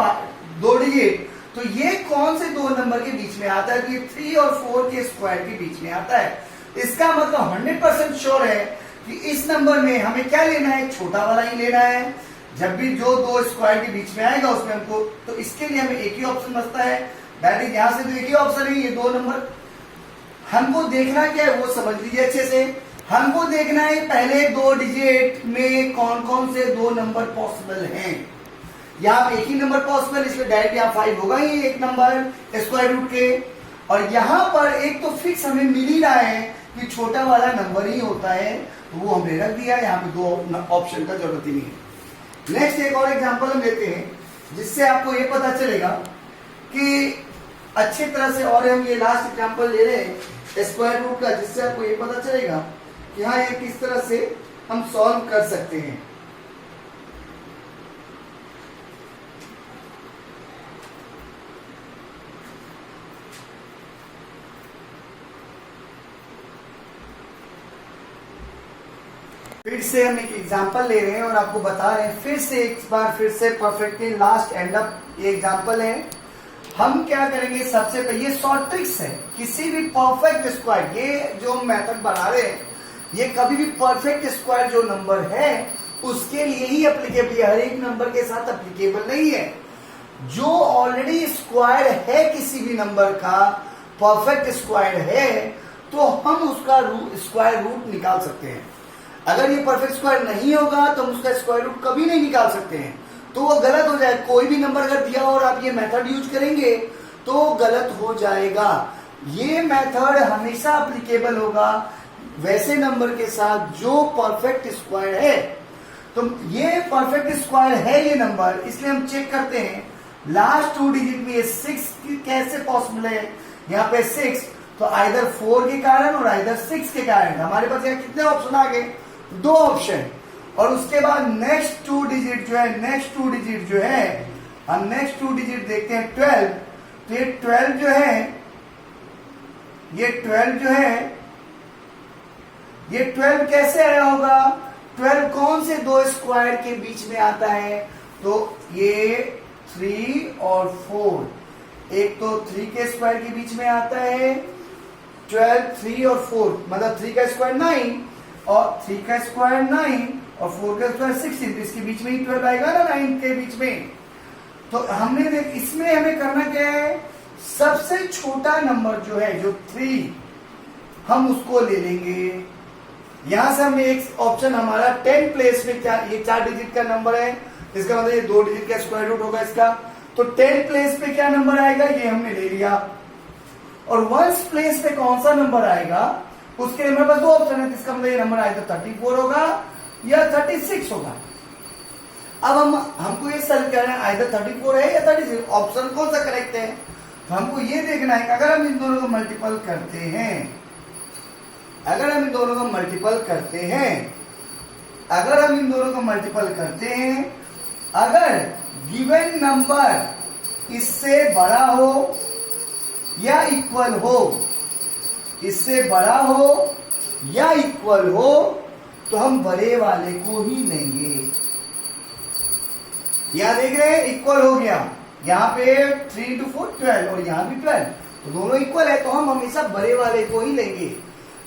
2 डिजिट, तो ये कौन से 2 नंबर के बीच में आता है, तो ये 3 और 4 के स्क्वायर के बीच में आता है। इसका मतलब 100% श्योर है कि इस नंबर में हमें क्या लेना है, छोटा वाला ही लेना है। जब भी जो 2 स्क्वायर के बीच में आएगा उसमें हमको, तो इसके लिए हमें एक ही ऑप्शन बचता है दैट इज, यहां से तो एक ही ऑप्शन है, ये 2 नंबर। हमको देखना क्या है वो समझ लीजिए अच्छे से। हमको देखना है पहले 2 डिजिट में कौन कौन से 2 नंबर पॉसिबल हैं। यहाँ एक ही नंबर पॉसिबल, इसलिए डायरेक्ट यहाँ 5 होगा ही एक नंबर स्क्वायर रूट के। और यहाँ पर एक तो फिक्स हमें मिल ही रहा है कि छोटा वाला नंबर ही होता है, तो वो हमने रख दिया। यहाँ पे 2 ऑप्शन का जरूरत ही नहीं है। नेक्स्ट एक और एग्जांपल हम लेते हैं जिससे आपको ये पता चलेगा कि अच्छी तरह से, और हम ये लास्ट एग्जांपल ले रहे हैं स्क्वायर रूट का, जिससे आपको ये पता चलेगा कि हाँ ये किस तरह से हम सॉल्व कर सकते हैं। फिर से हम एक एग्जांपल ले रहे हैं और आपको बता रहे हैं फिर से एक बार फिर से परफेक्टली लास्ट एंड अप ये एग्जांपल है। हम क्या करेंगे, सबसे पहले ये शॉर्ट ट्रिक्स है, किसी भी परफेक्ट स्क्वायर, ये जो हम मेथड बना रहे हैं ये कभी भी परफेक्ट स्क्वायर जो नंबर है उसके लिए ही एप्लीकेबल है, हर एक नंबर के साथ एप्लीकेबल नहीं है। जो ऑलरेडी स्क्वायर है किसी भी नंबर का, परफेक्ट स्क्वायर है, तो हम उसका स्क्वायर रूट निकाल सकते हैं। अगर ये परफेक्ट स्क्वायर नहीं होगा तो हम उसका स्क्वायर रूट कभी नहीं निकाल सकते हैं, तो वो गलत हो जाए। कोई भी नंबर अगर दिया और आप ये मेथड यूज करेंगे तो गलत हो जाएगा। ये मेथड हमेशा एप्लीकेबल होगा वैसे नंबर के साथ जो परफेक्ट स्क्वायर है। तो ये परफेक्ट स्क्वायर है ये नंबर, इसलिए हम चेक करते हैं लास्ट 2 डिजिट में ये 6 कैसे पॉसिबल है। यहाँ पे 6 तो आइदर 4 के कारण और आइदर 6 के कारण। हमारे पास यहाँ कितने ऑप्शन आ गए, 2 ऑप्शन। और उसके बाद नेक्स्ट 2 डिजिट जो है, नेक्स्ट 2 डिजिट जो है, हम नेक्स्ट 2 डिजिट देखते हैं 12। तो ये 12 जो है, ये 12 जो है, ये 12 कैसे आया होगा, 12 कौन से दो स्क्वायर के बीच में आता है? तो ये 3 और 4, एक तो 3 के स्क्वायर के बीच में आता है 12, 3 और 4, मतलब 3 का स्क्वायर 9 और 3 का स्क्वायर 9 और 4 का स्क्वायर 16, इसके बीच में ही 12 आएगा ना 9 के बीच में। तो हमने देख इसमें हमें करना क्या है, सबसे छोटा नंबर जो है जो 3, हम उसको ले लेंगे। यहां से हमने एक ऑप्शन हमारा 10 प्लेस में, क्या ये 4 डिजिट का नंबर है, इसका मतलब ये 2 डिजिट का स्क्वायर रूट होगा इसका, तो 10 प्लेस पे क्या नंबर आएगा ये हमने ले लिया। और 1 प्लेस पे कौन सा नंबर आएगा उसके लिए हमारे पास 2 ऑप्शन है, इसका मतलब ये नंबर आएगा 34 होगा या 36 होगा। अब हमको ये सर्च करना है आइदर 34 है या 36, ऑप्शन कौन सा करेक्ट है। तो हमको ये देखना है कि अगर हम इन दोनों को मल्टीपल करते हैं, अगर हम इन दोनों को मल्टीपल करते हैं, अगर हम इन दोनों को मल्टीपल करते हैं, अगर गिवन नंबर इससे बड़ा हो या इक्वल हो, इससे बड़ा हो या इक्वल हो, तो हम बड़े वाले को ही लेंगे। यहां देख रहे हैं इक्वल हो गया, यहां पे 3 into 4 12 और यहां भी 12, तो दोनों इक्वल है, तो हम हमेशा बड़े वाले को ही लेंगे।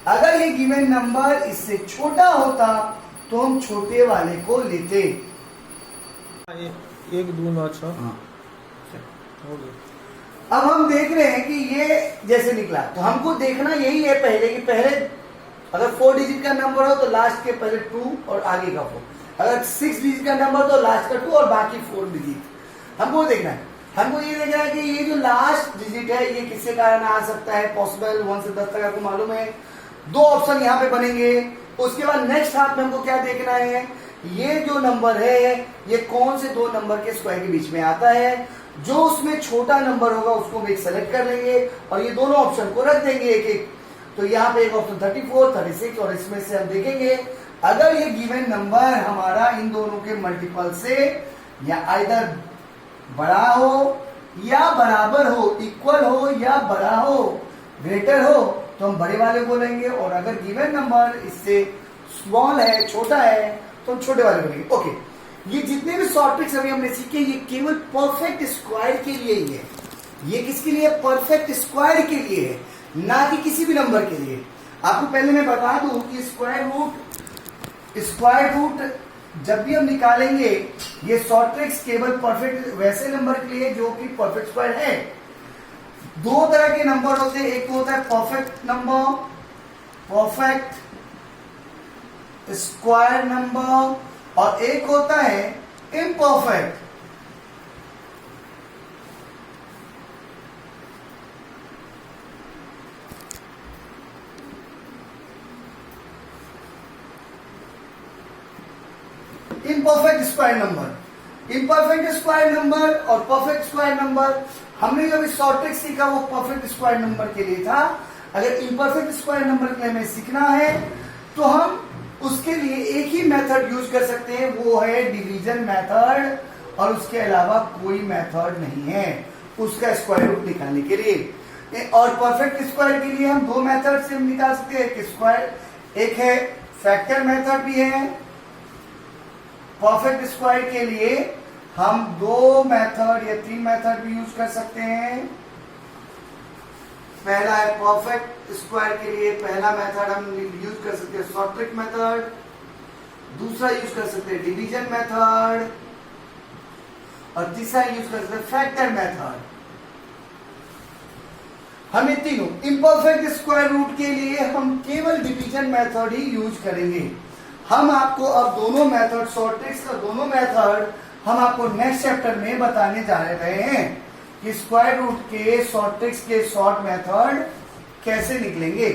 अगर ये गिवन नंबर इससे छोटा होता तो हम छोटे वाले को लेते। 1 2 9 6 हो गया। अब हम देख रहे हैं कि ये जैसे निकला, तो हमको देखना यही है पहले कि पहले अगर 4 डिजिट का नंबर हो तो लास्ट के पहले 2 और आगे का 4, अगर 6 डिजिट का नंबर तो लास्ट का 2 और बाकी 4 डिजिट। हमको देखना है, हमको ये देखना है कि ये जो लास्ट डिजिट है ये किसके कारण आ सकता है, पॉसिबल 1 से 10 तक आपको मालूम है। 2 ऑप्शन यहाँ पे बनेंगे। उसके बाद नेक्स्ट हाथ में हमको क्या देखना है, ये जो नंबर है ये कौन से 2 नंबर के स्क्वायर के बीच में आता है, जो उसमें छोटा नंबर होगा उसको हम एक सेलेक्ट कर लेंगे और ये दोनों ऑप्शन को रख देंगे एक एक। तो यहाँ पे एक ऑप्शन 34, 36 और इसमें से हम देखेंगे अगर ये गिवन नंबर हमारा इन दोनों के मल्टीपल से या आइदर बड़ा हो या बराबर हो, इक्वल हो या बड़ा हो, ग्रेटर हो, तो हम बड़े वाले को लेंगे। और अगर गिवन नंबर इससे स्मॉल है, छोटा है, तो हम छोटे वाले को लेंगे। ओके, ये जितने भी शॉर्ट ट्रिक्स अभी हमने सीखे ये केवल परफेक्ट स्क्वायर के लिए ही है। ये किसके लिए? परफेक्ट स्क्वायर के लिए है, ना कि किसी भी नंबर के लिए। आपको पहले मैं बता दूं कि स्क्वायर रूट जब भी हम निकालेंगे ये शॉर्ट ट्रिक्स केवल परफेक्ट वैसे नंबर के लिए जो कि परफेक्ट स्क्वायर है। 2 तरह के नंबर होते हैं, एक होता है perfect number, perfect square number, और एक होता है imperfect. Imperfect square number, imperfect square number और परफेक्ट स्क्वायर नंबर, हमने जो भी शॉर्ट ट्रिक सीखा वो परफेक्ट स्क्वायर नंबर के लिए था। अगर इम्परफेक्ट स्क्वायर नंबर के लिए हमें सीखना है तो हम उसके लिए एक ही मेथड यूज कर सकते हैं, वो है डिवीजन मेथड, और उसके अलावा कोई मेथड नहीं है उसका स्क्वायर रूट निकालने के लिए। और परफेक्ट स्क्वायर के लिए हम 2 मेथड से निकाल सकते हैं, एक स्क्वायर, एक है फैक्टर मेथड भी है। परफेक्ट स्क्वायर के लिए हम 2 मेथड या 3 मेथड भी यूज कर सकते हैं। पहला है परफेक्ट स्क्वायर के लिए पहला मेथड हम यूज कर सकते हैं शॉर्ट ट्रिक मेथड, दूसरा यूज कर सकते हैं डिवीजन मेथड, और तीसरा यूज कर सकते हैं फैक्टर मेथड। हम ये तीनों इम्परफेक्ट स्क्वायर रूट के लिए हम केवल डिवीजन मेथड ही यूज करेंगे। हम आपको अब दोनों मेथड, शॉर्ट ट्रिक्स का दोनों मेथड हम आपको नेक्स्ट चैप्टर में बताने जा रहे हैं कि स्क्वायर रूट के शॉर्ट ट्रिक्स के शॉर्ट मेथड कैसे निकलेंगे।